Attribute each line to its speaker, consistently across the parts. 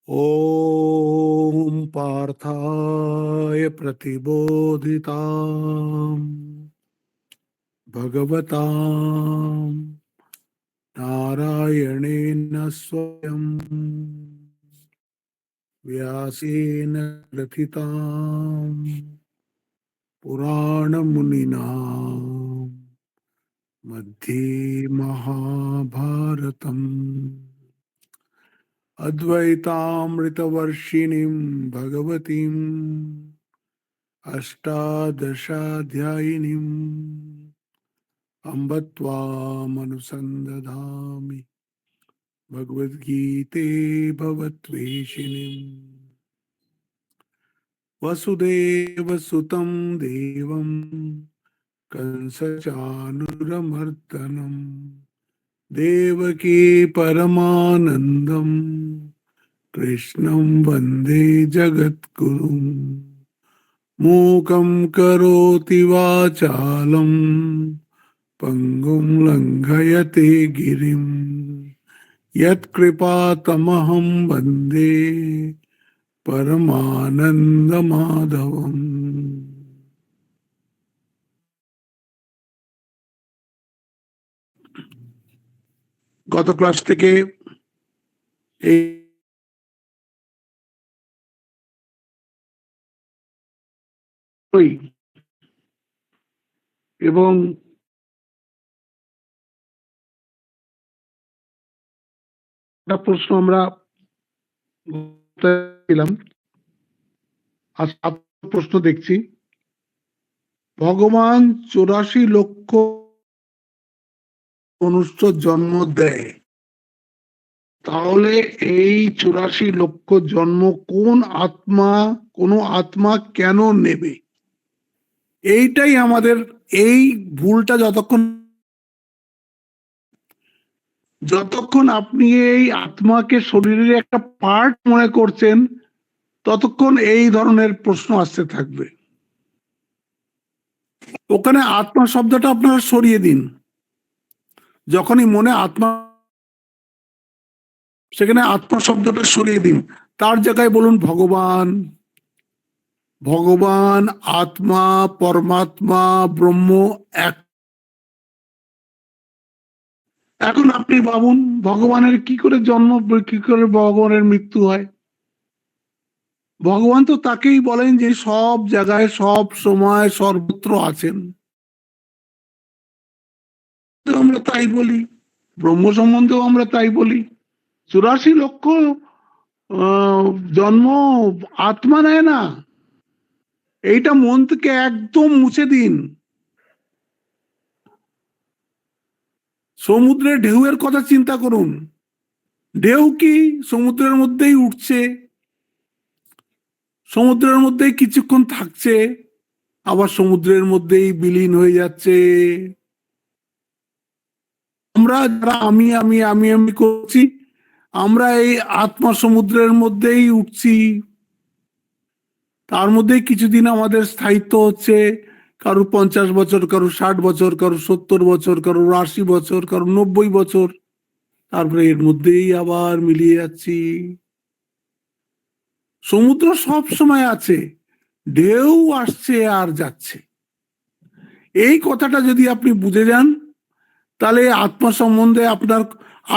Speaker 1: ॐ पार्थाय प्रतिबोधिताम् भगवताम् नारायणेन स्वयं व्यासेन ग्रथिताम् पुराणमुनिना मध्ये महाभारतम् अद्वैतामृतवर्षिणीं भगवतीम् अष्टादशाध्यायिनीम् अम्ब त्वामनुसन्दधामि भगवद्गीते भवद्वेषिणीम् वसुदेवसुतं देवं कंसचानूरमर्दनं देवकी परमानन्दं कृष्णं वन्दे जगद्गुरुम् मूकं करोति वाचालं पङ्गुं लङ्घयते गिरिं यत्कृपातमहं वन्दे परमानन्दमाधवम्। গত ক্লাস থেকে এবং একটা প্রশ্ন আমরা প্রশ্ন দেখছি, ভগবান 84 লক্ষ মনুষ্য জন্ম দেয়, তাহলে এই 84 লক্ষ জন্ম কোন আত্মা কেন নেবে? এইটাই আমাদের এই ভুলটা যতক্ষণ আপনি এই আত্মাকে শরীরের একটা পার্ট মনে করছেন ততক্ষণ এই ধরনের প্রশ্ন আসতে থাকবে। ওখানে আত্মা শব্দটা আপনারা সরিয়ে দিন। যখনই মনে আত্মা, সেখানে আত্মা শব্দটা সরিয়ে দিন, তার জায়গায় বলুন ভগবান। ভগবান, আত্মা, পরমাত্মা, ব্রহ্ম এক। এখন আপনি ভাবুন, ভগবানের কি করে জন্ম, কি করে ভগবানের মৃত্যু হয়? ভগবান তো তাকেই বলেন যে সব জায়গায় সব সময় সর্বত্র আছেন। আমরা তাই বলি, ব্রহ্ম সম্বন্ধেও আমরা তাই বলি। 84 লক্ষ জন্ম আত্মা নেয় না, এইটা মন থেকে একদম মুছে দিন। সমুদ্রের ঢেউয়ের কথা চিন্তা করুন। ঢেউ কি সমুদ্রের মধ্যেই উঠছে, সমুদ্রের মধ্যেই কিছুক্ষণ থাকছে, আবার সমুদ্রের মধ্যেই বিলীন হয়ে যাচ্ছে। আমরা যারা আমি আমি আমি আমি করছি, আমরা এই আত্মা সমুদ্রের মধ্যেই উঠছি, তার মধ্যেই কিছুদিন আমাদের স্থায়িত্ব হচ্ছে। কারো 50 বছর, কারো 60 বছর, কারো 70 বছর, কারো 80 বছর, কারো 90 বছর, তারপরে এর মধ্যেই আবার মিলিয়ে যাচ্ছি। সমুদ্র সব সময় আছে, ঢেউ আসছে আর যাচ্ছে। এই কথাটা যদি আপনি বুঝে যান, তাহলে আত্মা সম্বন্ধে আপনার,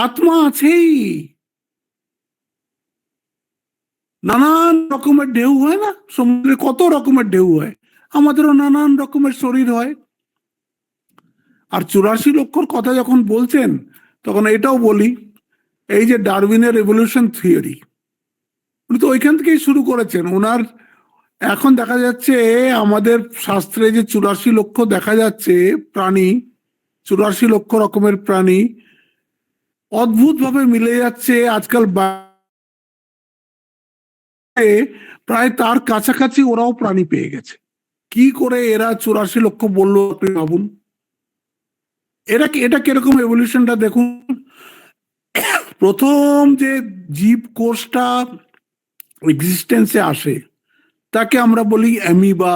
Speaker 1: আত্মা আছেই। নানান রকমের ঢেউ হয় না সমুদ্রে, কত রকমের ঢেউ হয়, আমাদেরও নানান রকমের শরীর হয়। আর 84 লক্ষর কথা যখন বলছেন, তখন এটাও বলি, এই যে ডারউইনের এভলিউশন থিওরি, উনি তো ওইখান থেকেই শুরু করেছেন। ওনার এখন দেখা যাচ্ছে আমাদের শাস্ত্রে যে 84 লক্ষ দেখা যাচ্ছে প্রাণী, 84 লক্ষ রকমের প্রাণী অদ্ভুত ভাবে মিলে যাচ্ছে আজকাল। প্রায় তার কাছাকাছি ওরাও প্রাণী পেয়ে গেছে। কি করে এরা 84 লক্ষ বললো আপনি ভাবুন। এটা কিরকম এভলিউশনটা দেখুন। প্রথম যে জীব কোষটা এক্সিস্টেন্সে আসে তাকে আমরা বলি অ্যামিবা।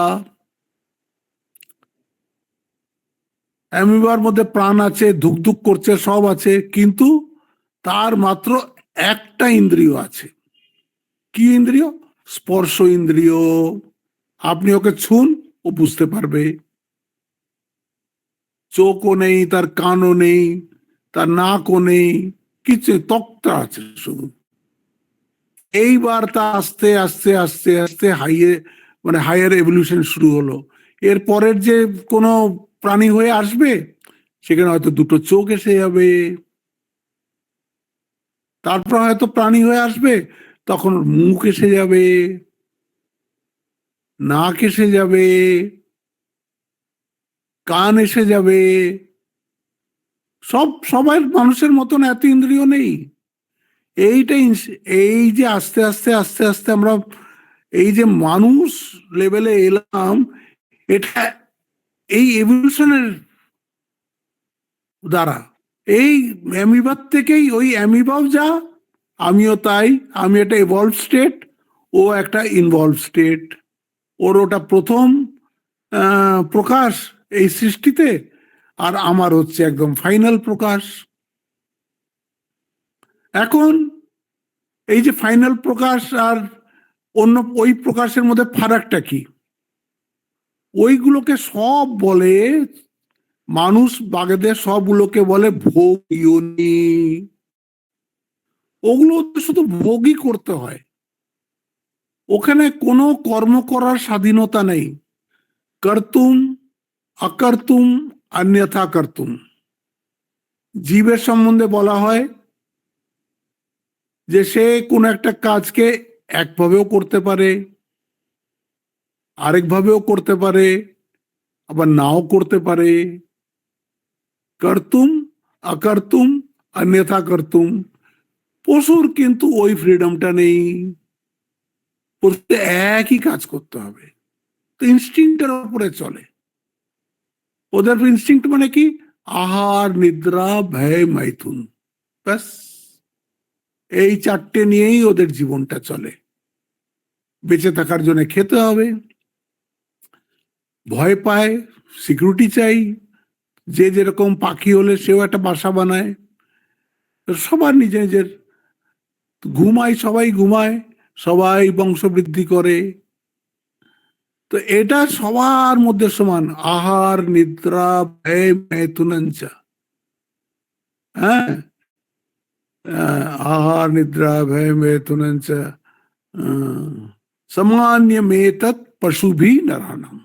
Speaker 1: অ্যামিবার মধ্যে প্রাণ আছে, ধুকধুক করছে, সব আছে, কিন্তু তার মাত্র একটা ইন্দ্রিয় আছে। কি ইন্দ্রিয়? স্পর্শ ইন্দ্রিয়। আপনি ওকে ছুন, ও বুঝতে পারবে। চোখও নেই, তার কানও নেই, তার নাকও নেই, কিছু তক্তা আছে শুধু। এইবার তা আস্তে আস্তে আস্তে আস্তে হাইয়ার এভলিউশন শুরু হলো। এর পরের যে কোনো প্রাণী হয়ে আসবে, সেখানে হয়তো দুটো চোখ এসে যাবে। তারপর হয়তো প্রাণী হয়ে আসবে, তখন মুখ এসে যাবে, নাক এসে যাবে, কান এসে যাবে। সবাই মানুষের মতন এত ইন্দ্রিয় নেই। এইটাই, এই যে আস্তে আস্তে আস্তে আস্তে আমরা এই যে মানুষ লেভেলে এলাম, এটা এই এভলিউশনের দ্বারা। এই অ্যামিবার থেকেই, ওই অ্যামিবাও যা, আমিও তাই। আমি একটা এভলভ স্টেট, ও একটা ইনভলভ স্টেট। ওর ওটা প্রথম প্রকাশ এই সৃষ্টিতে, আর আমার হচ্ছে একদম ফাইনাল প্রকাশ। এখন এই যে ফাইনাল প্রকাশ আর অন্য ওই প্রকাশের মধ্যে ফারাকটা কি? ওইগুলোকে সব বলে মানুষ, বাগেদের সবগুলোকে বলে ভোগ ইয়োনি। ওগুলো তো শুধু ভোগই করতে হয়, ওখানে কোনো কর্ম করার স্বাধীনতা নেই। কর্তুম অকর্তুম অন্যথা কর্তুম। জীবের সম্বন্ধে বলা হয় যে সে কোন একটা কাজকে একভাবেও করতে পারে, আরেকভাবেও করতে পারে, আবার নাও করতে পারে। কর্তুম অকর্তুম অন্যথা কর্তুম। পশুর কিন্তু ওই ফ্রিডমটা নেই, পশুকে একই কাজ করতে হবে। তো ইনস্টিংক্টের উপরে চলে। ওদের ইনস্টিংক্ট মানে কি? আহার, নিদ্রা, ভয়, মাইথুন, ব্যাস। এই চারটে নিয়েই ওদের জীবনটা চলে। বেঁচে থাকার জন্য খেতে হবে, ভয় পায়, সিকিউরিটি চাই। যে যেরকম পাখি হলে সেও একটা বাসা বানায়। সবার নিজের নিজের ঘুমায়, সবাই ঘুমায়, সবাই বংশবৃদ্ধি করে। তো এটা সবার মধ্যে সমান। আহার, নিদ্রা, ভয়, मैथुनञ्च। হ্যাঁ, আহার, নিদ্রা, ভয়, मैथुनञ्च সামান্য মেতৎ পশুভি নরাণাম।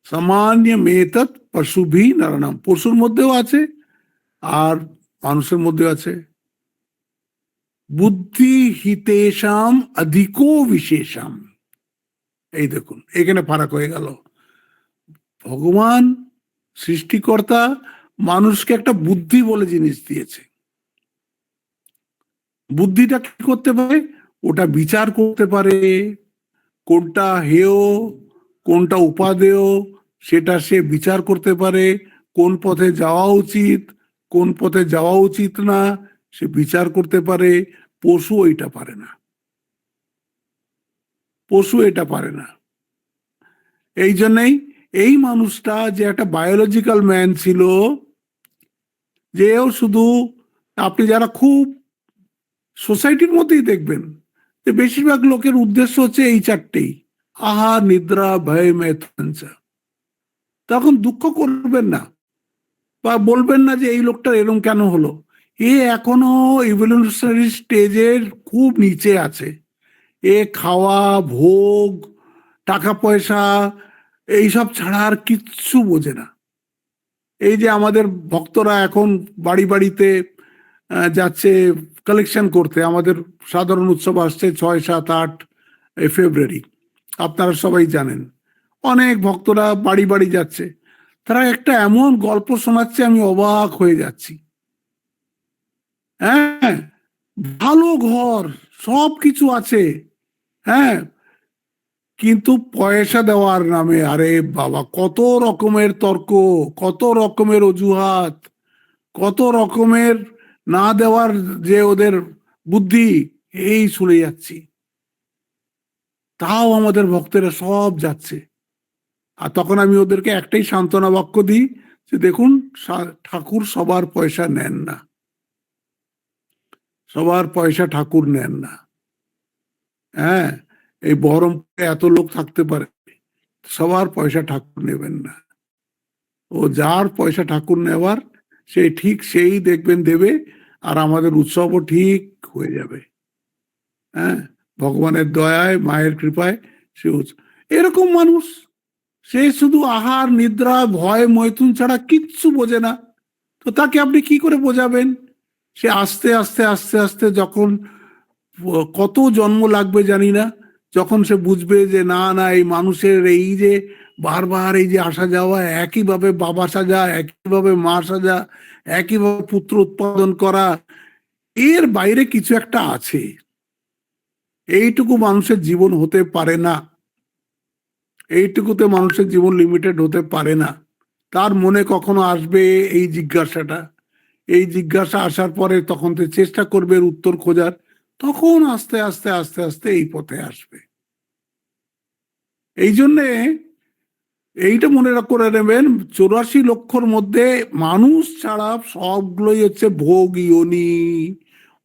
Speaker 1: সামান্য মেতৎ পশুভি নরাণাম। পশুর মধ্যেও আছে আর মানুষের মধ্যেও আছে। বুদ্ধি হিতেশাম অধিকো বিশেষাম। এই দেখুন, এখানে ফারাক হয়ে গেল। ভগবান সৃষ্টিকর্তা মানুষকে একটা বুদ্ধি বলে জিনিস দিয়েছে। বুদ্ধিটা কি করতে পারে? ওটা বিচার করতে পারে, কোনটা হেয় কোনটা উপাদেয় সেটা সে বিচার করতে পারে। কোন পথে যাওয়া উচিত, কোন পথে যাওয়া উচিত না, সে বিচার করতে পারে। পশু এটা পারে না, পশু এটা পারে না। এই জন্যই এই মানুষটা যে একটা বায়োলজিক্যাল ম্যান ছিল, যেও শুধু, আপনি যারা খুব সোসাইটির মধ্যেই দেখবেন যে বেশিরভাগ লোকের উদ্দেশ্য হচ্ছে এই চারটেই, আহার, নিদ্রা, ভয়, मैथुनञ्च। তখন দুঃখ করবেন না বা বলবেন না যে এই লোকটা এরকম কেন হলো। এ এখনো ইভলিউশনারি স্টেজের খুব নিচে আছে। এ খাওয়া, ভোগ, টাকা পয়সা এইসব ছাড়া আর কিচ্ছু বোঝে না। এই যে আমাদের ভক্তরা এখন বাড়ি বাড়িতে যাচ্ছে কালেকশন করতে, আমাদের সাধারণ উৎসব আসছে 6, 7, 8 ফেব্রুয়ারি, আপনারা সবাই জানেন। অনেক ভক্তরা বাড়ি বাড়ি যাচ্ছে। তারা একটা এমন গল্প শোনাচ্ছে, আমি অবাক হয়ে যাচ্ছি। হ্যাঁ, ভালো ঘর, সব কিছু আছে, হ্যাঁ, কিন্তু পয়সা দেওয়ার নামে, আরে বাবা, কত রকমের তর্ক, কত রকমের অজুহাত, কত রকমের না দেওয়ার যে ওদের বুদ্ধি, এই শুনে যাচ্ছি। তাও আমাদের ভক্তেরা সব যাচ্ছে। আর তখন আমি ওদেরকে একটাই সান্ত্বনা বাক্য দিই যে দেখুন, ঠাকুর সবার পয়সা নেন না, সবার পয়সা ঠাকুর নেন না। হ্যাঁ, এই বহরমপুরে এত লোক থাকতে পারে, সবার পয়সা ঠাকুর নেবেন না। ও যার পয়সা ঠাকুর নেওয়ার সেই দেখবেন দেবে, আর আমাদের উৎসবও ঠিক হয়ে যাবে। হ্যাঁ, ভগবানের দয়ায়, মায়ের কৃপায় সে এরকম মানুষ, সে শুধু আহার নিদ্রা ভয় মৈথুন ছাড়া কিচ্ছু বোঝে না। তো তাকে আপনি কি করে বোঝাবেন? সে আস্তে আস্তে আস্তে আস্তে যখন কত জন্ম লাগবে জানি না, যখন সে বুঝবে যে না না এই মানুষের এই যে বারবার এই যে আসা যাওয়া, একইভাবে বাবা সাজা, একইভাবে মা সাজা, একইভাবে পুত্র উৎপাদন করা, এর বাইরে কিছু একটা আছে, এইটুকু মানুষের জীবন হতে পারে না, এইটুকুতে মানুষের জীবন লিমিটেড হতে পারে না। তার মনে কখনো আসবে এই জিজ্ঞাসাটা, এই জিজ্ঞাসা আসার পরে তখন তো চেষ্টা করবে উত্তর খোঁজার, তখন আস্তে আস্তে আস্তে আস্তে এই পথে আসবে। এই জন্যে এইটা মনে করে নেবেন, 84 লক্ষর মধ্যে মানুষ ছাড়া সবগুলোই হচ্ছে ভোগ ইয়োনি।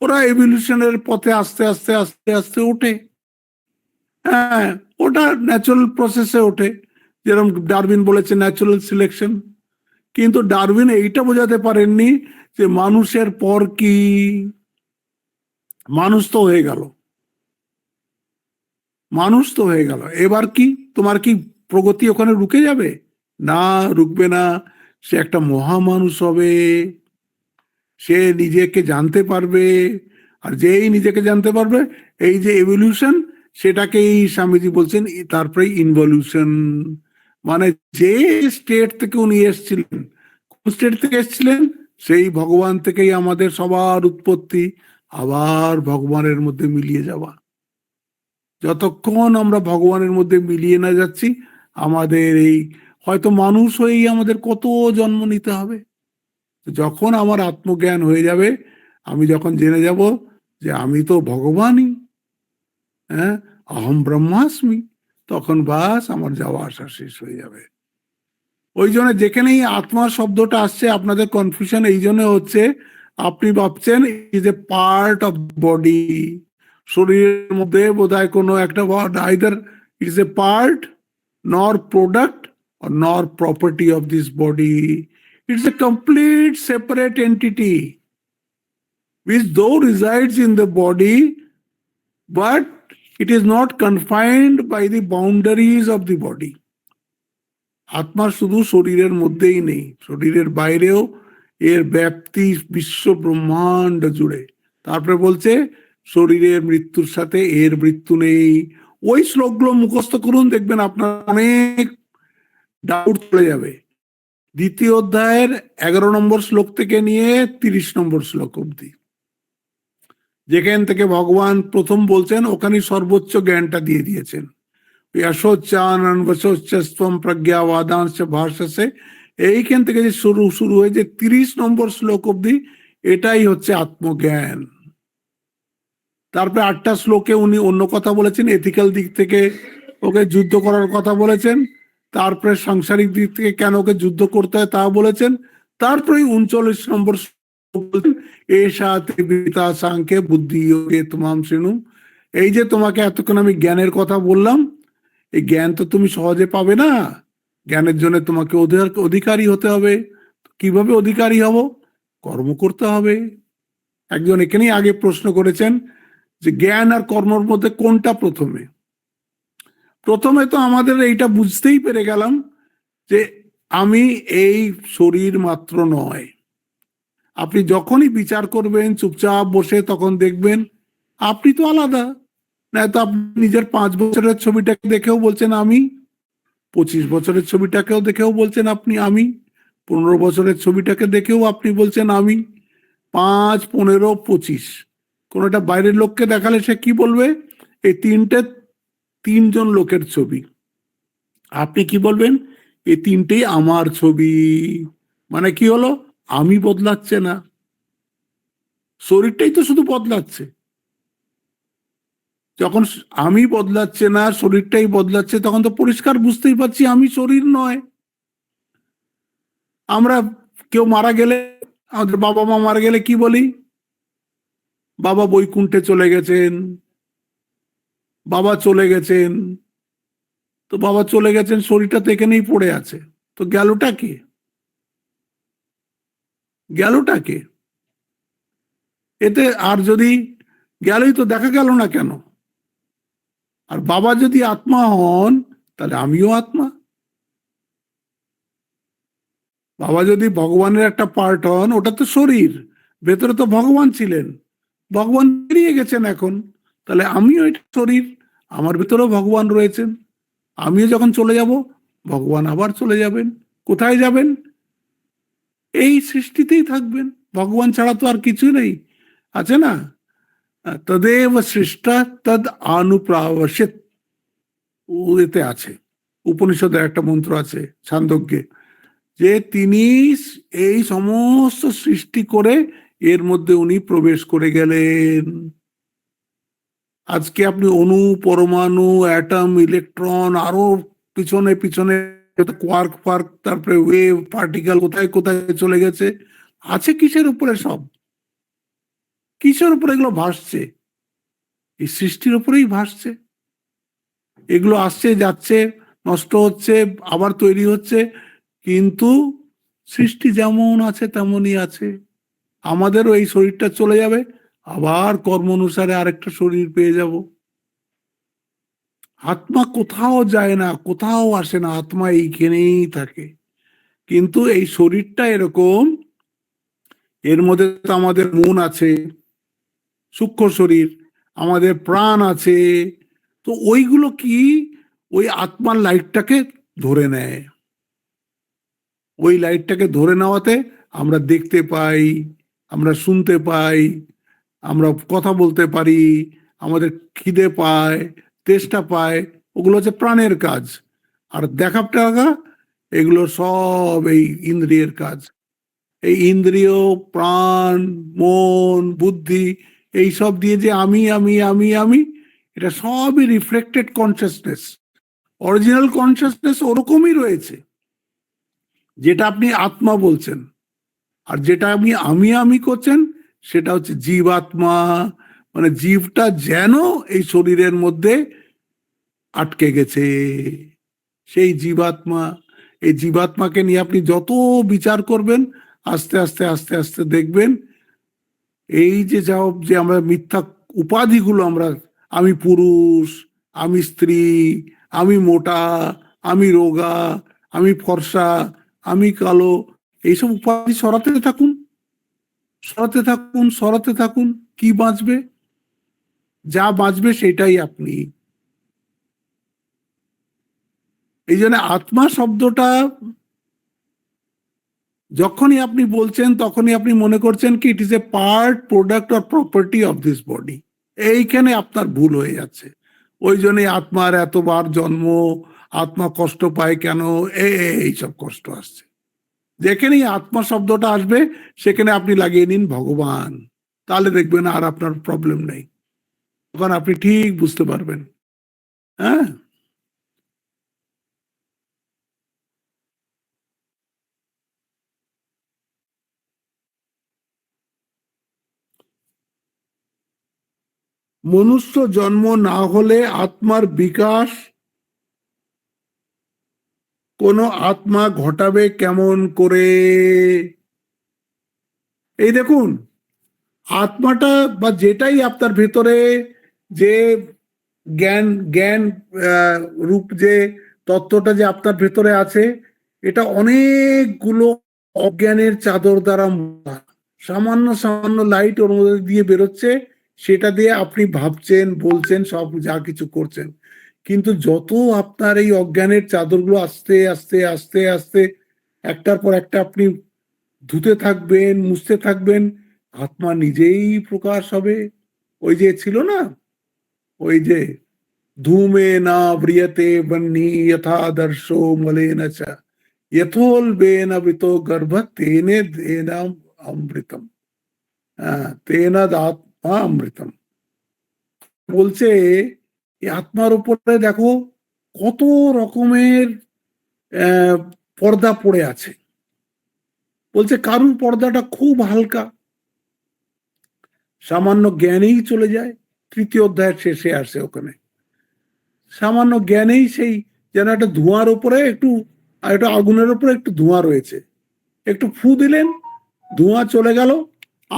Speaker 1: ওরা এভলিউশনের পথে আস্তে আস্তে আস্তে আস্তে ওঠে। হ্যাঁ, ওটা ন্যাচুরাল প্রসেসে ওঠে, যেরকম ডারউইন বলেছে ন্যাচুরাল সিলেকশন। কিন্তু ডারউইন এইটা বোঝাতে পারেননি যে মানুষের পর কি, মানুষ তো হয়ে গেল, মানুষ তো হয়ে গেল, এবার কি তোমার কি প্রগতি ওখানে রুকে যাবে? না, রুকবে না। সে একটা মহামানুষ হবে, সে নিজেকে জানতে পারবে, আর যেই নিজেকে জানতে পারবে, এই যে এভলিউশন, সেটাকেই স্বামীজি বলছেন তারপরে ইনভলিউশন। মানে যে স্টেট থেকে উনি এসেছিলেন, কোন স্টেট থেকে এসেছিলেন, সেই ভগবান থেকেই আমাদের সবার উৎপত্তি, আবার ভগবানের মধ্যে মিলিয়ে যাওয়া। যতক্ষণ আমরা ভগবানের মধ্যে মিলিয়ে না যাচ্ছি, আমাদের এই হয়তো মানুষ হয়েই আমাদের কত জন্ম নিতে হবে। যখন আমার আত্মজ্ঞান হয়ে যাবে, আমি যখন জেনে যাব যে আমি তো ভগবানই, হ্যাঁ, অহম ব্রহ্মাস্মি, তখন বাস আমার যাওয়া আসা শেষ হয়ে যাবে। ওই জন্য যেখানেই আত্মা শব্দটা আসছে আপনাদের কনফিউশন এই জন্য হচ্ছে, আপনি ভাবছেন is a part of body, শরীরের মধ্যে বোধহয় কোনো একটা word, either is a part, nor product, nor property of this body. It's a complete separate entity which though resides in the body, but it is not confined by the boundaries of the body. আত্মা শুধু শরীরের মধ্যেই নেই, শরীরের বাইরেও এর ব্যাপ্তি বিশ্ব ব্রহ্মাণ্ড জুড়ে। তারপরে বলছে শরীরের মৃত্যুর সাথে এর মৃত্যু নেই। ওই শ্লোকগুলো মুখস্থ করুন, দেখবেন আপনার অনেক ডাউট চলে যাবে। দ্বিতীয় অধ্যায়ের 11 নম্বর শ্লোক থেকে নিয়ে 30 নম্বর শ্লোক অব্দি, যেখান থেকে ভগবান প্রথম বলছেন, ওখানে সর্বোচ্চ জ্ঞানটা দিয়ে দিয়েছেন। প্রজ্ঞাবাদাংশ ভাষাসে, এইখান থেকে যে শুরু হয়ে যে 30 নম্বর শ্লোক অব্দি, এটাই হচ্ছে আত্মজ্ঞান। তারপরে 8টা শ্লোকে উনি অন্য কথা বলেছেন, এথিক্যাল দিক থেকে ওকে যুদ্ধ করার কথা বলেছেন, তারপরে সাংসারিক দিক থেকে কেন ওকে যুদ্ধ করতে হয় তা বলেছেন। তারপরে 39 নম্বর সাংখ্যে বুদ্ধি যোগে তোমাম শ্রেণু, এই যে তোমাকে এতক্ষণ আমি জ্ঞানের কথা বললাম, এই জ্ঞান তো তুমি সহজে পাবে না, জ্ঞানের জন্য তোমাকে অধিকারী হতে হবে। কিভাবে অধিকারী হব? কর্ম করতে হবে। একজন এখানেই আগে প্রশ্ন করেছেন যে জ্ঞান আর কর্মের মধ্যে কোনটা প্রথমে? প্রথমে তো আমাদের এইটা বুঝতেই পেরে গেলাম যে আমি এই শরীর মাত্র নয়। আপনি যখনই বিচার করবেন চুপচাপ বসে, তখন দেখবেন আপনি তো আলাদা। না তো আপনি নিজের 5 বছরের ছবিটাকে দেখেও বলছেন আমি, 25 বছরের ছবিটাকেও দেখেও বলছেন আপনি আমি, 15 বছরের ছবিটাকে দেখেও আপনি বলছেন আমি। 5, 15, 25 কোনটা বাইরের লোককে দেখালে সে কি বলবে? এই 3জন লোকের ছবি। আপনি কি বলবেন? এই 3টেই আমার ছবি। মানে কি হলো? আমি বদলাচ্ছে না, শরীরটাই তো শুধু বদলাচ্ছে। যখন আমি বদলাচ্ছে না, শরীরটাই বদলাচ্ছে, তখন তো পরিষ্কার বুঝতেই পারছি আমি শরীর নয়। আমরা কেউ মারা গেলে, আমাদের বাবা মা মারা গেলে কি বলি? বাবা বৈকুণ্ঠে চলে গেছেন, বাবা চলে গেছেন, তো বাবা চলে গেছেন, শরীরটা তো এখানেই পড়ে আছে, তো গেলটা কে? গেলটা কে এতে? আর যদি গেলই তো দেখা গেল না কেন? আর বাবা যদি আত্মা হন, তাহলে আমিও আত্মা। বাবা যদি ভগবানের একটা পার্ট হন, ওটা তো শরীর, ভেতরে তো ভগবান ছিলেন, ভগবান বেরিয়ে গেছেন এখন, তাহলে আমিও এটা শরীর, আমার ভেতরেও ভগবান রয়েছেন। আমিও যখন চলে যাব, ভগবান আবার চলে যাবেন। কোথায় যাবেন? এই সৃষ্টিতেই থাকবেন। ভগবান ছাড়া তো আর কিছু নেই, আছে না? তদেব সৃষ্টা তদ অনুপ্রাবশিত, এতে আছে। উপনিষদের একটা মন্ত্র আছে ছান্দোগ্যে, যে তিনি এই সমস্ত সৃষ্টি করে এর মধ্যে উনি প্রবেশ করে গেলেন। আজকে আপনি অণু, পরমাণু, অ্যাটম, ইলেকট্রন, আরো পিছনে পিছনে কোয়ার্ক ফার্ক, তারপরে ওয়েভ, পার্টিকেল কোথায় কোথায় চলে গেছে, আছে কিসের উপরে? সব কিসের উপরে এগুলো ভাসছে? এই সৃষ্টির উপরেই ভাসছে। এগুলো আসছে, যাচ্ছে, নষ্ট হচ্ছে, আবার তৈরি হচ্ছে, কিন্তু সৃষ্টি যেমন আছে তেমনই আছে। আমাদেরও এই শরীরটা চলে যাবে, আবার কর্ম অনুসারে আরেকটা শরীর পেয়ে যাব। আত্মা কোথাও যায় না, কোথাও আসে না, আত্মা এইখানেই থাকে। কিন্তু এই শরীরটা এরকম, এর মধ্যে তো আমাদের মন আছে, সূক্ষ্ম শরীর, আমাদের প্রাণ আছে, তো ওইগুলো কি ওই আত্মার লাইটটাকে ধরে নেয়। ওই লাইটটাকে ধরে নেওয়াতে আমরা দেখতে পাই, আমরা শুনতে পাই, আমরা কথা বলতে পারি, আমাদের খিদে পায়, তেষ্টা পায়, ওগুলো হচ্ছে প্রাণের কাজ। আর দেখা টাকা, এগুলো সব এই ইন্দ্রিয়ের কাজ। এই ইন্দ্রিয়, প্রাণ, মন, বুদ্ধি, এই সব দিয়ে যে আমি আমি আমি আমি, এটা সবই রিফ্লেক্টেড কনসিয়াসনেস। অরিজিনাল কনসিয়াসনেস ওরকমই রয়েছে, যেটা আপনি আত্মা বলছেন। আর যেটা আপনি আমি আমি করছেন, সেটা হচ্ছে জীবাত্মা। মানে জীবটা যেন এই শরীরের মধ্যে আটকে গেছে, সেই জীবাত্মা। এই জীবাত্মাকে নিয়ে আপনি যত বিচার করবেন, আস্তে আস্তে আস্তে আস্তে দেখবেন এই যে সব যে আমরা মিথ্যা উপাধিগুলো, আমরা আমি পুরুষ, আমি স্ত্রী, আমি মোটা, আমি রোগা, আমি ফর্সা, আমি কালো, এইসব উপাধি সরাতে থাকুন, সরাতে থাকুন, সরাতে থাকুন। কি বাঁচবে? যা বাঁচবে সেটাই আপনি। এই জন্য আত্মা শব্দটা যখনই আপনি বলছেন, তখনই আপনি মনে করছেন কি it is a part, product or property of this body. এইখানে আপনার ভুল হয়ে যাচ্ছে। ওই জন্যই আত্মার এতবার জন্ম, আত্মা কষ্ট পায় কেন, এইসব কষ্ট আসছে। যেখানেই আত্মা শব্দটা আসবে, সেখানে আপনি লাগিয়ে নিন ভগবান, তাহলে দেখবেন আর আপনার প্রবলেম নেই। তখন আপনি ঠিক বুঝতে পারবেন। হ্যাঁ, মনুষ্য জন্ম না হলে আত্মার বিকাশ কোন আত্মা ঘটাবে কেমন করে? এই দেখুন, আত্মাটা বা যেটাই আপনার ভেতরে, যে জ্ঞান জ্ঞান রূপ যে তত্ত্বটা যে আপনার ভেতরে আছে, এটা অনেকগুলো অজ্ঞানের চাদর দ্বারা মোড়া। সামান্য সামান্য লাইট ওর মধ্যে দিয়ে বেরোচ্ছে, সেটা দিয়ে আপনি ভাবছেন, বলছেন, সব যা কিছু করছেন। কিন্তু যত আপনার এই অজ্ঞানের চাদরগুলো আস্তে আস্তে আস্তে আস্তে একটার পর একটা আপনি ধুতে থাকবেন, মুছতে থাকবেন, আত্মা নিজেই প্রকাশ হবে। ওই যে ছিল না, ওই যে ধূমে না ব্রিয়তে বন্নি যথাদর্শো মলেন চ यथोल्बेन वितो गर्भ तेने देना अमृतम, তেনা আত্মা অমৃতম। বলছে এই আত্মার উপরে দেখো কত রকমের পর্দা পড়ে আছে। বলছে কারুর পর্দাটা খুব হালকা, সামান্য জ্ঞানেই চলে যায়। তৃতীয় অধ্যায়ের শেষে আসে ওখানে, সামান্য জ্ঞানেই সেই যেন একটা ধোঁয়ার উপরে একটু, একটা আগুনের উপরে একটু ধোঁয়া রয়েছে, একটু ফু দিলেন, ধোঁয়া চলে গেল,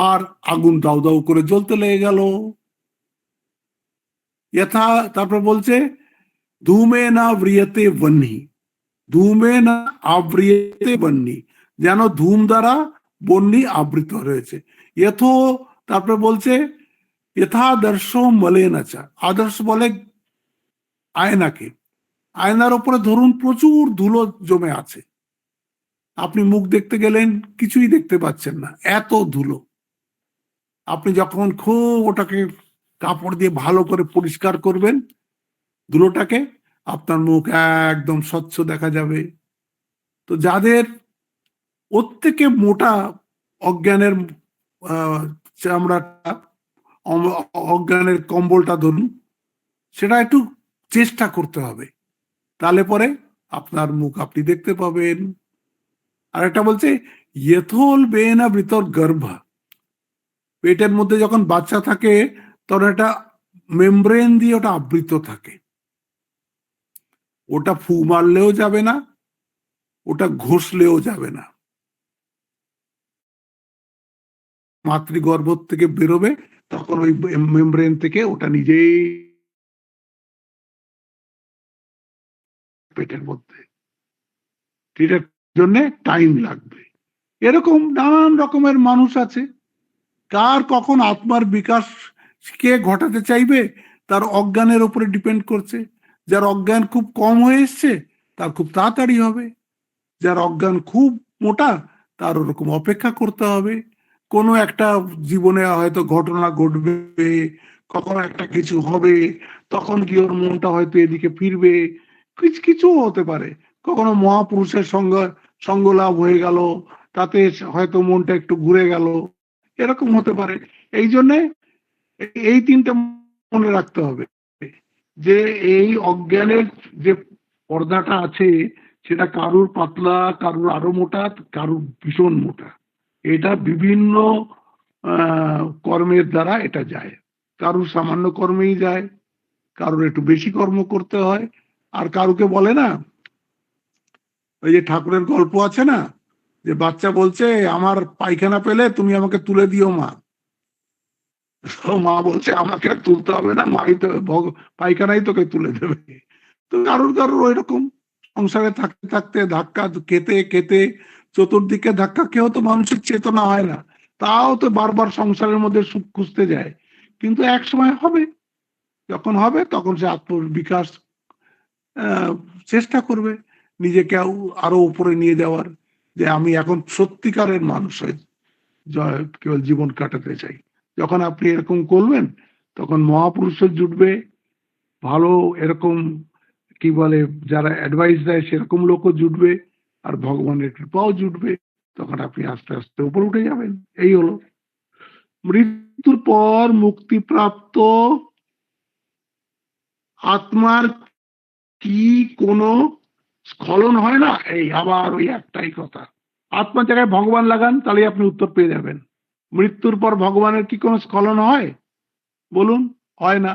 Speaker 1: আর আগুন দাউ দাউ করে জ্বলতে লেগে গেল। यथा, তারপর বলছে ধূমে না ব্রিয়তে বহ্নি, ধূমে না আব্রিয়তে বহ্নি, যেন ধূম দ্বারা বহ্নি আবৃত রয়েছে। यथो, তারপরে বলছে यथादर्श মলেনাচা, আদর্শ বলে আয়নাকে, আয়নার উপরে ধরুন প্রচুর ধুলো জমে আছে, আপনি মুখ দেখতে গেলেন কিছুই দেখতে পাচ্ছেন না, এত ধুলো। আপনি যখন খুব ওটাকে কাপড় দিয়ে ভালো করে পরিষ্কার করবেন ধুলোটাকে, আপনার মুখ একদম স্বচ্ছ দেখা যাবে। তো যাদের ওর থেকে মোটা অজ্ঞানের চামড়াটা, অজ্ঞানের কম্বলটা ধরুন, সেটা একটু চেষ্টা করতে হবে, তাহলে পরে আপনার মুখ আপনি দেখতে পাবেন। আর একটা বলছে ইয়েথোল বেনা ভিতর গর্ভ, পেটের মধ্যে যখন বাচ্চা থাকে তখন একটা মেমব্রেন দিয়ে ওটা আবৃত থাকে, ওটা ফু মারলেও যাবে না, ওটা ঘষলেও যাবে না, মাতৃগর্ভ থেকে বেরোবে তখন ওই মেমব্রেন থেকে ওটা নিজেই পেটের মধ্যে, এটার জন্য টাইম লাগবে। এরকম নানান রকমের মানুষ আছে। কার কখন আত্মার বিকাশ কে ঘটাতে চাইবে তার অজ্ঞানের উপরে ডিপেন্ড করছে। যার অজ্ঞান খুব কম হয়ে এসছে তার খুব তাড়াতাড়ি হবে, যার অজ্ঞান খুব মোটা তার ওরকম অপেক্ষা করতে হবে। কোনো একটা জীবনে হয়তো ঘটনা ঘটবে, কখনো একটা কিছু হবে, তখন কি ওর মনটা হয়তো এদিকে ফিরবে, কিছু কিছু হতে পারে। কখনো মহাপুরুষের সঙ্গ লাভ হয়ে গেল, তাতে হয়তো মনটা একটু ঘুরে গেল, এরকম হতে পারে। এই জন্যে এই তিনটা মনে রাখতে হবে যে এই অজ্ঞানের যে পর্দাটা আছে সেটা কারুর পাতলা, কারুর আরো মোটা, কারুর ভীষণ মোটা। এটা বিভিন্ন কর্মের দ্বারা এটা যায়, কারুর সামান্য কর্মেই যায়, কারুর একটু বেশি কর্ম করতে হয়। আর কারুকে বলে না, ওই যে ঠাকুরের গল্প আছে না, যে বাচ্চা বলছে আমার পায়খানা পেলে তুমি আমাকে তুলে দিও মা, মা বলছে আমাকে আর তুলতে হবে না, মাই তো পায়খানাই তোকে তুলে দেবে। তো কারুর কারুর ওই রকম সংসারে থাকতে থাকতে ধাক্কা খেতে খেতে চতুর্দিকে ধাক্কা খেয়েও তো মানুষের চেতনা হয় না, তাও তো বারবার সংসারের মধ্যে সুখ খুঁজতে যায়। কিন্তু এক সময় হবে, যখন হবে তখন সে আত্মবিকাশ চেষ্টা করবে, নিজেকে আরো উপরে নিয়ে যাওয়ার, যে আমি এখন সত্যিকারের মানুষ হয়ে কেবল জীবন কাটাতে চাই। যখন আপনি এরকম করবেন তখন মহাপুরুষের জুটবে, ভালো এরকম কি বলে যারা অ্যাডভাইস দেয় সেরকম লোকও জুটবে, আর ভগবানের কৃপাও জুটবে, তখন আপনি আস্তে আস্তে উপরে উঠে যাবেন। এই হলো মৃত্যুর পর মুক্তিপ্রাপ্ত আত্মার কি কোনো স্খলন হয় না? এই আবার ওই একটাই কথা, আত্মার জায়গায় ভগবান লাগান, তাহলে আপনি উত্তর পেয়ে যাবেন। মৃত্যুর পর ভগবানের কি কোনো স্খলন হয়? বলুন, হয় না।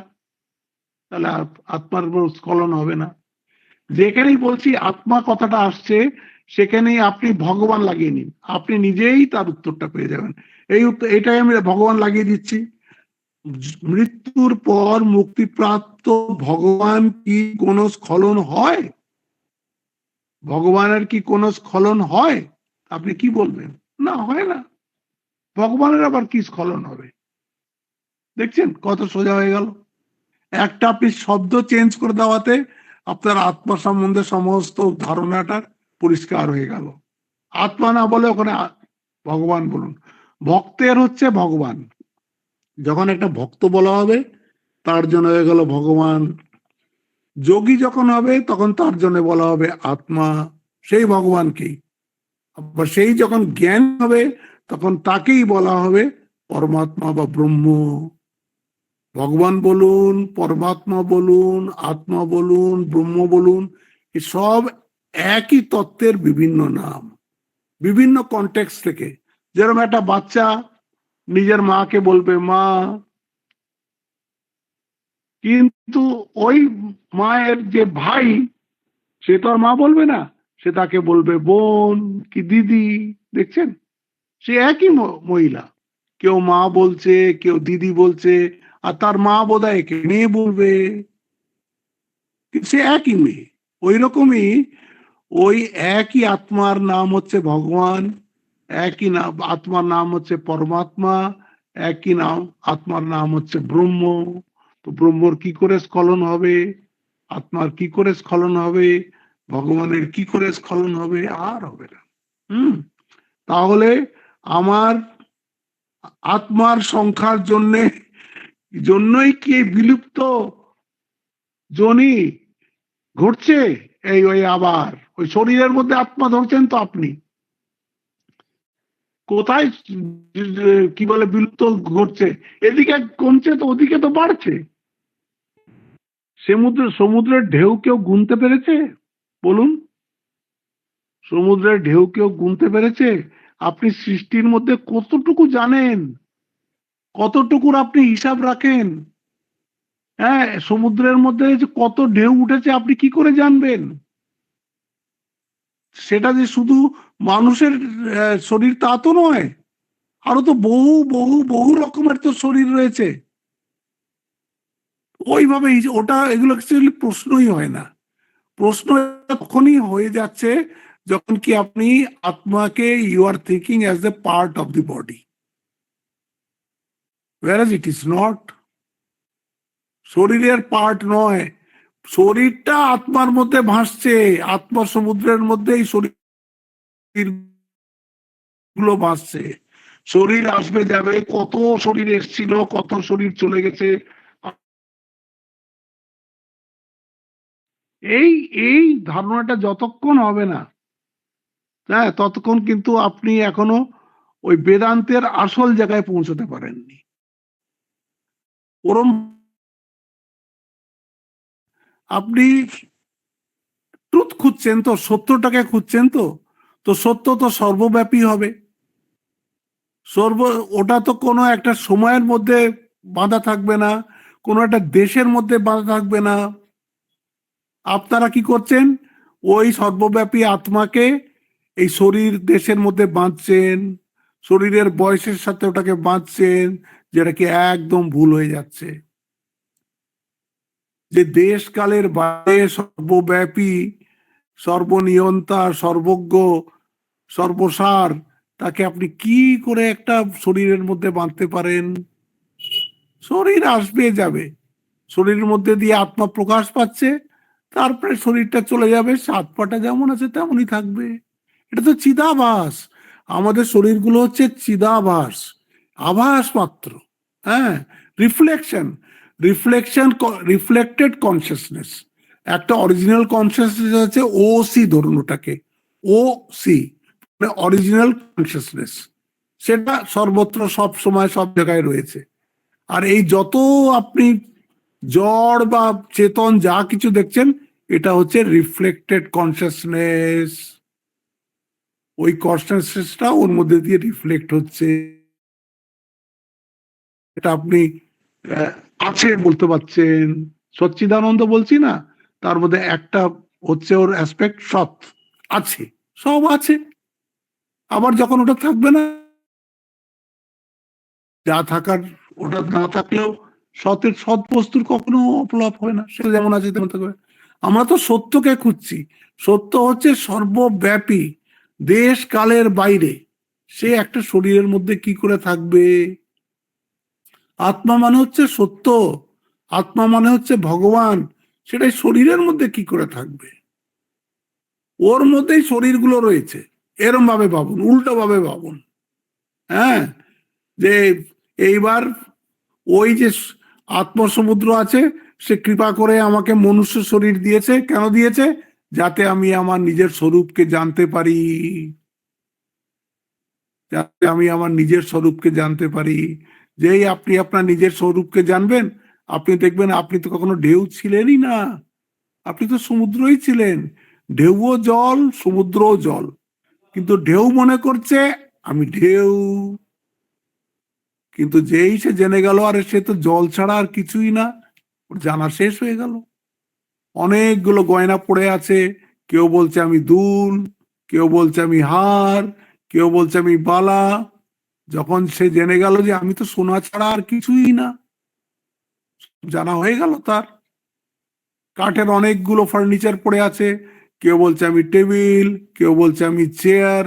Speaker 1: তাহলে আত্মার উপর স্খলন হবে না। যেখানেই বলছি আত্মা কথাটা আসছে সেখানেই আপনি ভগবান লাগিয়ে নিন, আপনি নিজেই তার উত্তরটা পেয়ে যাবেন। এই উত্তর, এটাই আমি ভগবান লাগিয়ে দিচ্ছি। মৃত্যুর পর মুক্তিপ্রাপ্ত ভগবান কি কোনো স্খলন হয়? ভগবানের কি কোনো স্খলন হয়? আপনি কি বলবেন? না, হয় না। ভগবানের আবার কি স্খলন হবে? দেখছেন কত সোজা হয়ে গেল। একটা আপনি শব্দ চেঞ্জ করে দেওয়াতে আপনার আত্মা সম্বন্ধে সমস্ত ধারণাটা পরিষ্কার হয়ে গেল। আত্মা না বলে ওখানে ভগবান বলুন। ভক্তের হচ্ছে ভগবান, যখন একটা ভক্ত বলা হবে তার জন্য হয়ে গেল ভগবান। যোগী যখন হবে তখন তার জন্য বলা হবে আত্মা, সেই ভগবানকেই। আবার সেই যখন জ্ঞান হবে তখন তাকেই বলা হবে পরমাত্মা বা ব্রহ্ম। ভগবান বলুন, পরমাত্মা বলুন, আত্মা বলুন, ব্রহ্ম বলুন, সব একই তত্ত্বের বিভিন্ন নাম, বিভিন্ন কনটেক্সট থেকে। যেরকম একটা বাচ্চা নিজের মাকে বলবে মা, কিন্তু ওই মায়ের যে ভাই, সে তো আর মা বলবে না, সে তাকে বলবে বোন কি দিদি। দেখছেন, সে একই মহিলা, কেউ মা বলছে, কেউ দিদি বলছে, আর তার মা বোধহয় একে মেয়ে বলবে, সে একই মেয়ে। ওই রকমই ওই একই আত্মার নাম হচ্ছে ভগবান, একই নাম আত্মার নাম হচ্ছে পরমাত্মা, একই নাম আত্মার নাম হচ্ছে ব্রহ্ম। তো ব্রহ্মর কি করে স্খলন হবে, আত্মার কি করে স্খলন হবে, ভগবানের কি করে স্খলন হবে? আর হবে না। হুম। তাহলে আমার আত্মার সংখ্যার জন্যই কি বিলুপ্ত জনি ঘটছে? এই ওই আবার ওই শরীরের মধ্যে আত্মা ধরছেন তো আপনি, কোথায় কি বলে বিলুপ্ত ঘটছে? এদিকে কমছে তো ওদিকে তো বাড়ছে। সমুদ্রের ঢেউ কেউ গুনতে পেরেছে? বলুন, সমুদ্রের ঢেউ কেউ গুনতে পেরেছে? আপনি সৃষ্টির মধ্যে কতটুকু জানেন, কতটুকুর আপনি হিসাব রাখেন? হ্যাঁ, সমুদ্রের মধ্যে যে কত ঢেউ উঠেছে আপনি কি করে জানবেন? সেটা যে শুধু মানুষের শরীর তা তো নয়, আরো তো বহু বহু বহু রকমের তো শরীর রয়েছে। ওইভাবে ওটা এগুলো অ্যাকচুয়ালি প্রশ্নই হয় না। প্রশ্ন তখনই হয়ে যাচ্ছে যখন কি আপনি আত্মাকে you are thinking as a part of the body, whereas it is not. শরীরের পার্ট নয়, শরীরটা আত্মার মধ্যে ভাসছে, আত্মা সমুদ্রের মধ্যেই শরীর গুলো ভাসছে। শরীর আসবে যাবে, কত শরীর এসছিল, কত শরীর চলে গেছে। এই এই ধারণাটা যতক্ষণ হবে না, হ্যাঁ, ততক্ষণ কিন্তু আপনি এখনো ওই বেদান্তের আসল জায়গায় পৌঁছতে পারেননি। ওরম আপনি ট্রুথ খুঁজছেন তো, সত্যটাকে খুঁজছেন তো, তো সত্য তো সর্বব্যাপী হবে। সর্ব ওটা তো কোনো একটা সময়ের মধ্যে বাঁধা থাকবে না, কোনো একটা দেশের মধ্যে বাঁধা থাকবে না। আপনারা কি করছেন? ওই সর্বব্যাপী আত্মাকে এই শরীর দেশের মধ্যে বাঁধছেন, শরীরের বয়সের সাথে ওটাকে বাঁধছেন, যেটা কি একদম ভুল হয়ে যাচ্ছে। যে দেশ কালের বাইরে সর্বব্যাপী, সর্বনিয়ন্তা, সর্বজ্ঞ, সর্বসার, তাকে আপনি কি করে একটা শরীরের মধ্যে বাঁধতে পারেন? শরীর আসবে যাবে, শরীরের মধ্যে দিয়ে আত্মা প্রকাশ পাচ্ছে, তারপরে শরীরটা চলে যাবে, সাত পাটা যেমন আছে তেমনই থাকবে। এটা তো চিদাভাস। আমাদের শরীরগুলো হচ্ছে চিদাভাস, আভাস মাত্র। হ্যাঁ, রিফ্লেকশন, রিফ্লেকশন, রিফ্লেক্টেড কনসিয়াসনেস। একটা অরিজিনাল কনসিয়াসনেস আছে, ও সি ধরুন ওটাকে, ও সি মানে অরিজিনাল কনসিয়াসনেস। সেটা সর্বত্র সব সময় সব জায়গায় রয়েছে। আর এই যত আপনি জড় বা চেতন যা কিছু দেখছেন, এটা হচ্ছে রিফ্লেক্টেড কনসিয়াসনেস। ওই কনসিয়াসনেসটা ওর মধ্যে দিয়ে রিফ্লেক্ট হচ্ছে। এটা আপনি আছে বলতে পারছেন। সচ্চিদানন্দ বলছি না, তার মধ্যে একটা হচ্ছে ওর অ্যাসপেক্ট সৎ, আছে, সব আছে। আবার যখন ওটা থাকবে না, যা থাকার ওটা না থাকলেও সতের সৎ বস্তুর কখনো অপলাপ হয় না, সে যেমন আছে তেমন থাকবে। আমরা তো সত্যকে খুঁজছি, সত্য হচ্ছে সর্বব্যাপী, দেশ কালের বাইরে। সে একটা শরীরের মধ্যে কি করে থাকবে? আত্মা মানে হচ্ছে সত্য, আত্মা মানে হচ্ছে ভগবান, সেটাই শরীরের মধ্যে কি করে থাকবে? ওর মধ্যেই শরীরগুলো রয়েছে। এরম ভাবে ভাবুন, উল্টো ভাবে ভাবুন। হ্যাঁ, যে এইবার ওই যে আত্মসমুদ্র আছে, সে কৃপা করে আমাকে মনুষ্য শরীর দিয়েছে। কেন দিয়েছে? যাতে আমি আমার নিজের স্বরূপকে জানতে পারি, যাতে আমি আমার নিজের স্বরূপকে জানতে পারি। যেই আপনি আপনার নিজের স্বরূপকে জানবেন, আপনি দেখবেন আপনি তো কখনো ঢেউ ছিলেনই না, আপনি তো সমুদ্রই ছিলেন। ঢেউও জল, সমুদ্রও জল, কিন্তু ঢেউ মনে করছে আমি ঢেউ। কিন্তু যেই সে জেনে গেল আরে সে তো জল ছাড়া আর কিছুই না, ওর জানা শেষ হয়ে গেল। অনেকগুলো গয়না পড়ে আছে, কেউ বলছে আমি দুল, কেউ বলছে আমি হার, কেউ বলছে আমি বালা। যখন সে জেনে গেল যে আমি তো সোনা ছাড়া আর কিছুই না, জানা হয়ে গেল তার। কাঠের অনেকগুলো ফার্নিচার পড়ে আছে, কেউ বলছে আমি টেবিল, কেউ বলছে আমি চেয়ার।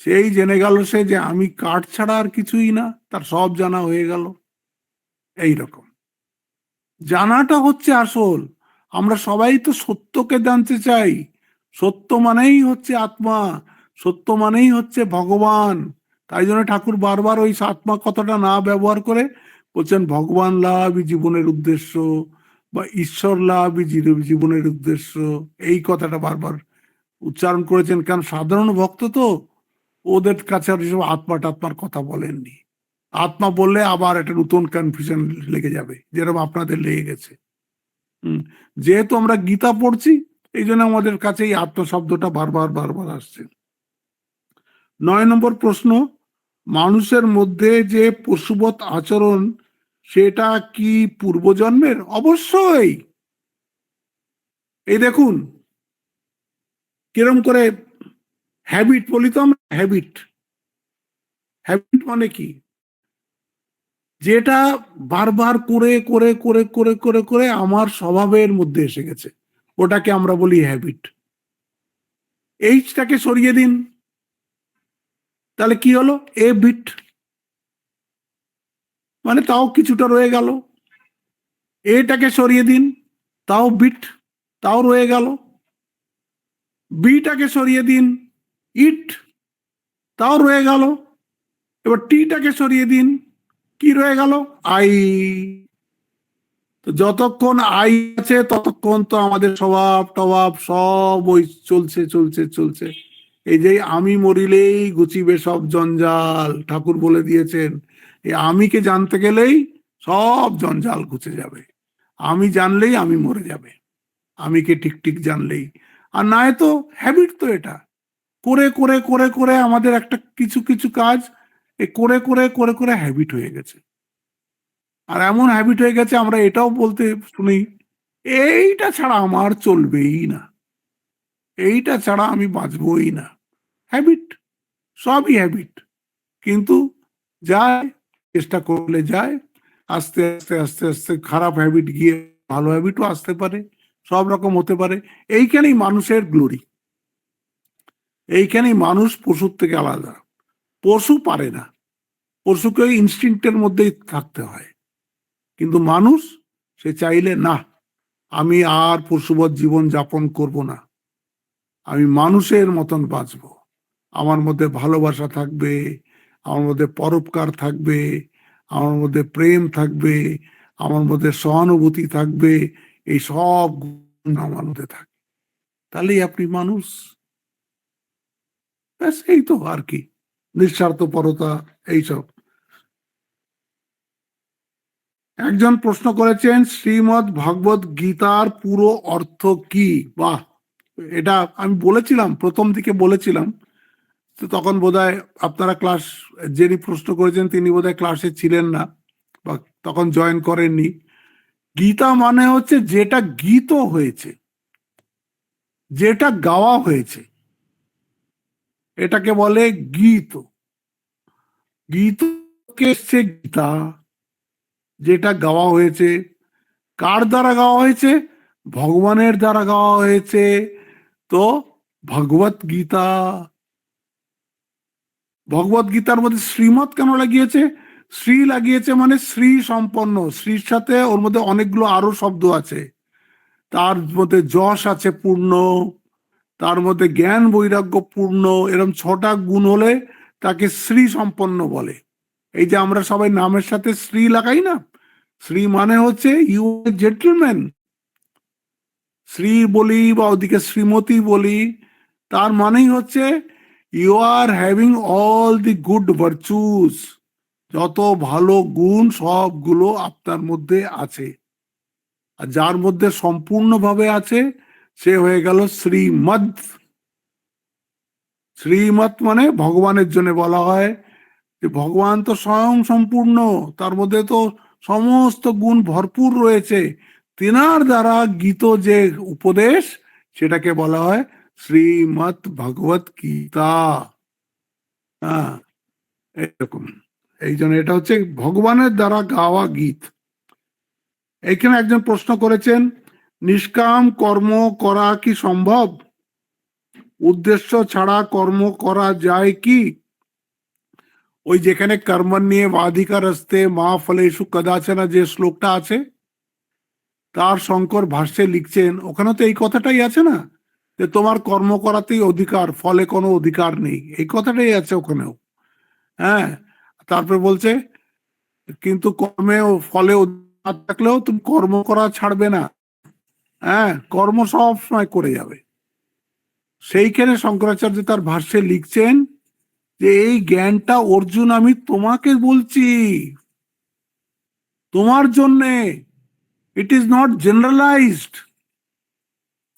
Speaker 1: সেই জেনে গেল সে যে আমি কাঠ ছাড়া আর কিছুই না, তার সব জানা হয়ে গেল। এইরকম জানাটা হচ্ছে আসল। আমরা সবাই তো সত্যকে জানতে চাই। সত্য মানেই হচ্ছে আত্মা, সত্য মানেই হচ্ছে ভগবান। তাই জন্য ঠাকুর বারবার ওই আত্মা কথাটা না ব্যবহার করে বলছেন ভগবান লাভই জীবনের উদ্দেশ্য, বা ঈশ্বর লাভই জীবনের উদ্দেশ্য। এই কথাটা বারবার উচ্চারণ করেছেন, কারণ সাধারণ ভক্ত তো ওদের কাছে আর এসব আত্মা টাত্মার কথা বলেননি। আত্মা বললে আবার একটা নতুন কনফিউশন লেগে যাবে, যেরকম আপনাদের লেগে গেছে। যেহেতু আমরা গীতা পড়ছি, এই জন্য আমাদের কাছে এই আত্মা শব্দটা বারবার বারবার আসছে। 9 নম্বর প্রশ্ন, মানুষের মধ্যে যে পশুবৎ আচরণ, সেটা কি পূর্বজন্মের? অবশ্যই। এই দেখুন কিরম করে হ্যাবিট বলি তো আমরা। হ্যাবিট, হ্যাবিট মানে কি? যেটা বারবার করে করে করে করে করে করে আমার স্বভাবের মধ্যে এসে গেছে, ওটাকে আমরা বলি হ্যাবিট। এইচটাকে সরিয়ে দিন, তাহলে কি হলো? এ বিট, মানে তাও কিছুটা রয়ে গেল। এটাকে সরিয়ে দিন, তাও বিট, তাও রয়ে গেল। বিটাকে সরিয়ে দিন, ইট, তাও রয়ে গেল। এবার টিটাকে সরিয়ে দিন, কি রয়ে গেল? আই। তো যতক্ষণ আই আছে ততক্ষণ তো আমাদের স্বভাব টভাব সব ওই চলছে চলছে চলছে। এই যে আমি মরিলেই গুছিবে সব জঞ্জাল, ঠাকুর বলে দিয়েছেন। এই আমিকে জানতে গেলেই সব জঞ্জাল ঘুচে যাবে। আমি জানলেই আমি মরে যাবে, আমিকে ঠিক ঠিক জানলেই। আর নয় তো হ্যাবিট তো এটা করে করে করে করে আমাদের একটা কিছু কিছু কাজ এ করে করে করে করে হ্যাবিট হয়ে গেছে। আর এমন হ্যাবিট হয়ে গেছে আমরা এটাও বলতে শুনি, এইটা ছাড়া আমার চলবেই না, এইটা ছাড়া আমি বাঁচবই না। হ্যাবিট, সবই হ্যাবিট। কিন্তু যায়, চেষ্টা করলে যায়, আস্তে আস্তে আস্তে আস্তে খারাপ হ্যাবিট গিয়ে ভালো হ্যাবিটও আসতে পারে, সব রকম হতে পারে। এইখানেই মানুষের গ্লোরি, এইখানেই মানুষ পশুর থেকে আলাদা। পশু পারে না, পশুকে ওই ইনস্টিংক্টের মধ্যেই থাকতে হয়। কিন্তু মানুষ, সে চাইলে না আমি আর পশুবৎ জীবন যাপন করব না, আমি মানুষের মতন বাঁচব। আমার মধ্যে ভালোবাসা থাকবে, আমার মধ্যে পরোপকার থাকবে, আমার মধ্যে প্রেম থাকবে, আমার মধ্যে সহানুভূতি থাকবে। এই সব গুণ আমার মধ্যে থাকে, তাহলেই আপনি মানুষ। ব্যাস, এই তো আর কি, নিঃস্বার্থপরতা এইসব। একজন প্রশ্ন করেছেন শ্রীমদ্ ভগবত গীতার পুরো অর্থ কি? বাহ, এটা আমি বলেছিলাম, প্রথম দিকে বলেছিলাম, তো তখন বোধহয় আপনারা ক্লাস, যিনি প্রশ্ন করেছেন তিনি বোধহয় ক্লাসে ছিলেন না বা তখন জয়েন করেননি। গীতা মানে হচ্ছে যেটা গীত হয়েছে, যেটা গাওয়া হয়েছে, এটাকে বলে গীত। গীতকে সে গীতা, যেটা গাওয়া হয়েছে। কার দ্বারা গাওয়া হয়েছে? ভগবানের দ্বারা গাওয়া হয়েছে। তো ভগবত গীতা। ভগবত গীতার মধ্যে শ্রীমৎ কেন লাগিয়েছে? শ্রী লাগিয়েছে মানে শ্রী সম্পন্ন, শ্রীর সাথে ওর মধ্যে অনেকগুলো আরো শব্দ আছে। তার মধ্যে যশ আছে পূর্ণ, তার মধ্যে জ্ঞান বৈরাগ্য পূর্ণ, এরকম 6টা গুণ হলে তাকে শ্রী সম্পন্ন বলে। এই যে আমরা সবাই নামের সাথে শ্রী লাগাই না, শ্রী মানে হচ্ছে ইউ জেন্টলম্যান। শ্রী বলি বা ওদিকে শ্রীমতী বলি, তার মানেই হচ্ছে you are having all the good virtues. যত ভালো গুণ সবগুলো আপনার মধ্যে আছে। আর যার মধ্যে সম্পূর্ণভাবে আছে সে হয়ে গেল শ্রীমৎ। শ্রীমৎ মানে ভগবানের জন্য বলা হয় যে ভগবান তো স্বয়ং সম্পূর্ণ, তার মধ্যে তো সমস্ত গুণ ভরপুর রয়েছে। তেনার দ্বারা গীত যে উপদেশ, সেটাকে বলা হয় শ্রীমৎ ভগবত গীতা। হ্যাঁ, এরকম। এই জন্য এটা হচ্ছে ভগবানের দ্বারা গাওয়া গীত। এইখানে একজন প্রশ্ন করেছেন, নিষ্কাম কর্ম করা কি সম্ভব? উদ্দেশ্য ছাড়া কর্ম করা যায় কি? ওই যেখানে কর্মণ্যে বাধিকারস্তে মা ফলেষু কদাচনা যে শ্লোকটা আছে, তার শঙ্কর ভাষ্যে লিখছেন, ওখানে তো এই কথাটাই আছে না, যে তোমার কর্ম করাতেই অধিকার, ফলে কোনো অধিকার নেই, এই কথাটাই আছে ওখানেও। হ্যাঁ, তারপরে বলছে কিন্তু কর্মে ও ফলে অধিকার থাকলেও তুমি কর্ম করা ছাড়বে না। হ্যাঁ, কর্ম সব সময় করে যাবে। সেইখানে শঙ্করাচার্য তার ভাষ্যে লিখছেন যে এই জ্ঞানটা অর্জুন আমি তোমাকে বলছি, তোমার জন্যে, ইট ইজ নট জেনারেলাইজড।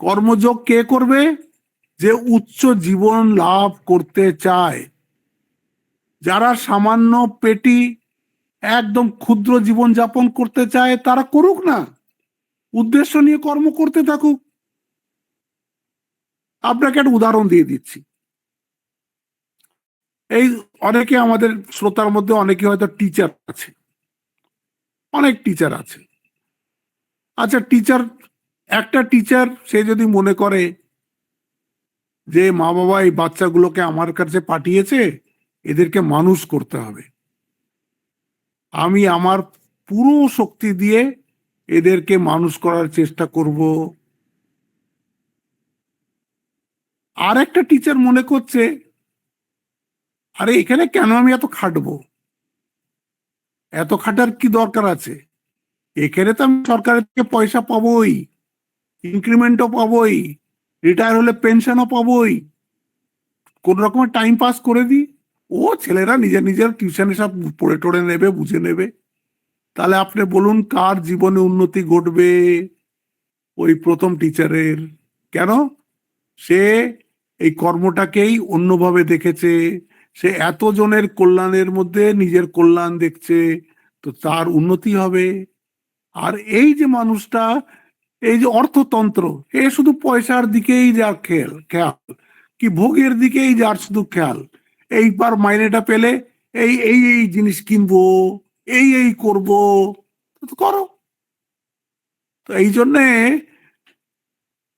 Speaker 1: কর্মযোগ কে করবে? যে উচ্চ জীবন লাভ করতে চায়। যারা সামান্য পেটি একদম ক্ষুদ্র জীবন যাপন করতে চায় তারা করুক না, উদ্দেশ্য নিয়ে কর্ম করতে থাকুক। আপনাকে একটা উদাহরণ দিয়ে দিচ্ছি। এই অনেকে আমাদের শ্রোতার মধ্যে অনেকে হয়তো টিচার আছে, অনেক টিচার আছে। আচ্ছা, টিচার, একটা টিচার সে যদি মনে করে যে মা বাবা এই বাচ্চাগুলোকে আমার কাছে পাঠিয়েছে, এদেরকে মানুষ করতে হবে, আমি আমার পুরো শক্তি দিয়ে এদেরকে মানুষ করার চেষ্টা করব। আর একটা টিচার মনে করছে, আরে এখানে কেন আমি এত খাটবো, এত খাটার কি দরকার আছে, এখানে তো আমি সরকারের থেকে পয়সা পাবোই, ইনক্রিমেন্টও পাবোই, রিটায়ার হলে পেনশনও পাবোই, কোন রকমের টাইম পাস করে দিই, ও ছেলেরা নিজের নিজের টিউশনে সব পড়ে টড়ে নেবে, বুঝে নেবে। তাহলে আপনি বলুন কার জীবনে উন্নতি ঘটবে? ওই প্রথম টিচারের। কেন? সে এই কর্মটাকেই অন্যভাবে দেখেছে, সে এতজনের কল্যাণের মধ্যে নিজের কল্যাণ দেখছে, তো তার উন্নতি হবে। আর এই যে মানুষটা, এই যে অর্থতন্ত্র, এ শুধু পয়সার দিকেই যার খেয়াল, কি ভোগের দিকেই যার শুধু খেয়াল, এইবার মাইনেটা পেলে এই এই এই জিনিস কিনবো, এই করব, তো করো। তো এই জন্যে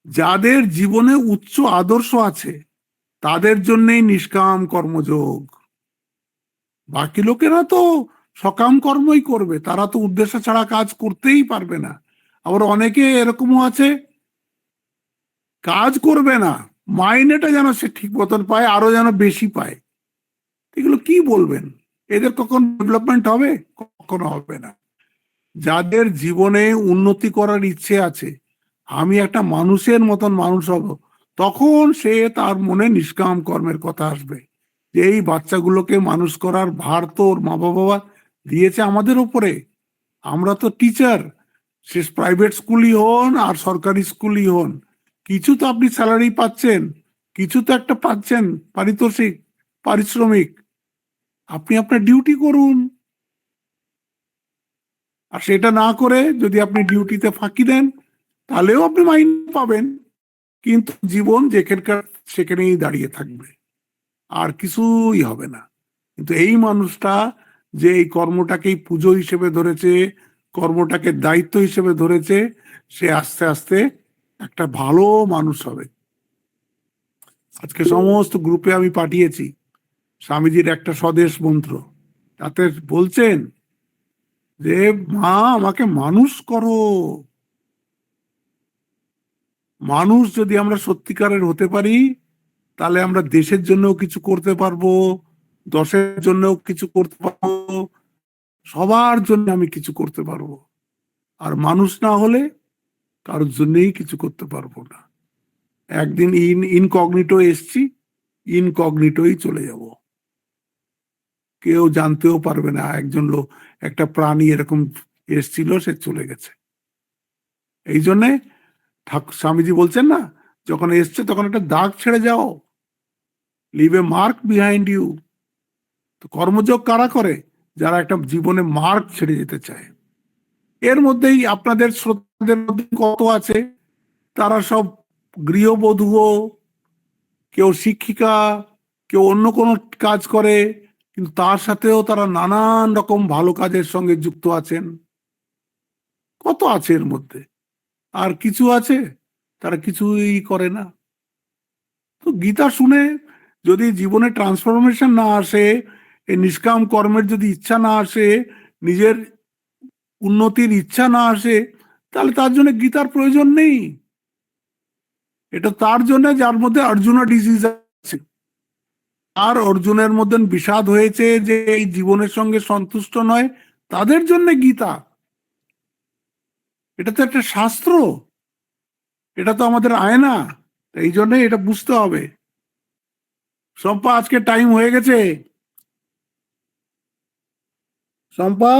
Speaker 1: যাদের জীবনে উচ্চ আদর্শ আছে তাদের জন্যই নিষ্কাম কর্মযোগ। বাকি লোকেরা তো সকাম কর্মই করবে, তারা তো উদ্দেশ্য ছাড়া কাজ করতেই পারবে না। আবার অনেকে এরকমও আছে, কাজ করবে না, মাইনেটা যেন সে ঠিক মতন পায়, আরো যেন বেশি পায়। এগুলো কি বলবেন? এদের কখন ডেভেলপমেন্ট হবে? কখনো হবে না। যাদের জীবনে উন্নতি করার ইচ্ছে আছে, আমি একটা মানুষের মতন মানুষ হব, তখন সে তার মনে নিষ্কাম কর্মের কথা আসবে, যে এই বাচ্চাগুলোকে মানুষ করার ভার তো ওর মা বাবা দিয়েছে আমাদের উপরে। আমরা তো টিচার, সে প্রাইভেট স্কুলই হন আর সরকারি স্কুলই হন, কিছু তো আপনি স্যালারি পাচ্ছেন, কিছু তো একটা পাচ্ছেন পারিতোষিক, পারিশ্রমিক। আপনি আপনার ডিউটি করুন। আর সেটা না করে যদি আপনি ডিউটিতে ফাঁকি দেন, তাহলেও আপনি মাইনে পাবেন, কিন্তু জীবন যেখানকার সেখানেই দাঁড়িয়ে থাকবে, আর কিছুই হবে না। কিন্তু এই মানুষটা যে এই কর্মটাকেই পুজো হিসেবে ধরেছে, কর্মটাকে দায়িত্ব হিসেবে ধরেছে, সে আস্তে আস্তে একটা ভালো মানুষ হবে। আজকে সমস্ত গ্রুপে আমি পাঠিয়েছি স্বামীজির একটা স্বদেশ মন্ত্র, তাতে বলছেন যে মা আমাকে মানুষ করো। মানুষ যদি আমরা সত্যিকারের হতে পারি, তাহলে আমরা দেশের জন্যও কিছু করতে পারবো, দশের জন্যও কিছু করতে পারবো, সবার জন্য আমি কিছু করতে পারবো। আর মানুষ না হলে কারোর জন্যই কিছু করতে পারবো না। একদিন ইনকগনিটো এসছি, ইনকগনিটোই চলে যাব, কেউ জানতেও পারবে না একজন লোক, একটা প্রাণী এরকম এসছিল, সে চলে গেছে। এই জন্যে স্বামীজি বলছেন না, যখন এসছে তখন একটা দাগ ছেড়ে যাও, leave a mark behind you. তো কর্মযোগ কারা করে? যারা একটা জীবনে মার্ক ছেড়ে যেতে চায়। এর মধ্যেই আপনাদের শ্রোতাদের মধ্যে কত আছে তারা সব গৃহবধূও, কেউ শিক্ষিকা, কেউ অন্য কোনো কাজ করে, কিন্তু তার সাথেও তারা নানান রকম ভালো কাজের সঙ্গে যুক্ত আছেন। কত আছে এর মধ্যে, আর কিছু আছে তারা কিছুই করে না। তো গীতা শুনে যদি জীবনে ট্রান্সফরমেশন না আসে, এই নিষ্কাম কর্মের যদি ইচ্ছা না আসে, নিজের উন্নতির ইচ্ছা না আসে, তাহলে তার জন্য গীতার প্রয়োজন নেই। এটা তার জন্য যার মধ্যে অর্জুনা ডিজিজ আছে, আর অর্জুনের মধ্যে বিষাদ হয়েছে যে এই জীবনের সঙ্গে সন্তুষ্ট নয়, তাদের জন্য গীতা। এটা তো একটা শাস্ত্র, এটা তো আমাদের আয়না। এই জন্য এটা বুঝতে হবে। শম্পা, আজকে টাইম হয়ে গেছে। শম্পা,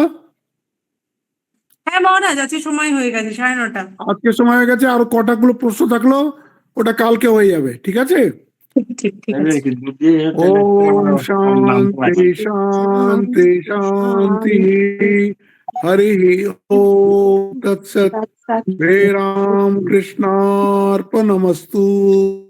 Speaker 2: হ্যাঁ মহারাজ, আজকে সময় হয়ে গেছে 9:30।
Speaker 1: আজকে সময় হয়ে গেছে, আরো কটাগুলো প্রশ্ন থাকলো ওটা কালকে হয়ে যাবে, ঠিক আছে?
Speaker 2: ঠিক ঠিক আছে।
Speaker 1: ওম শান্তি শান্তি শান্তি। হরি ওম তৎসৎ। হে রাম কৃষ্ণার্পণমস্তু।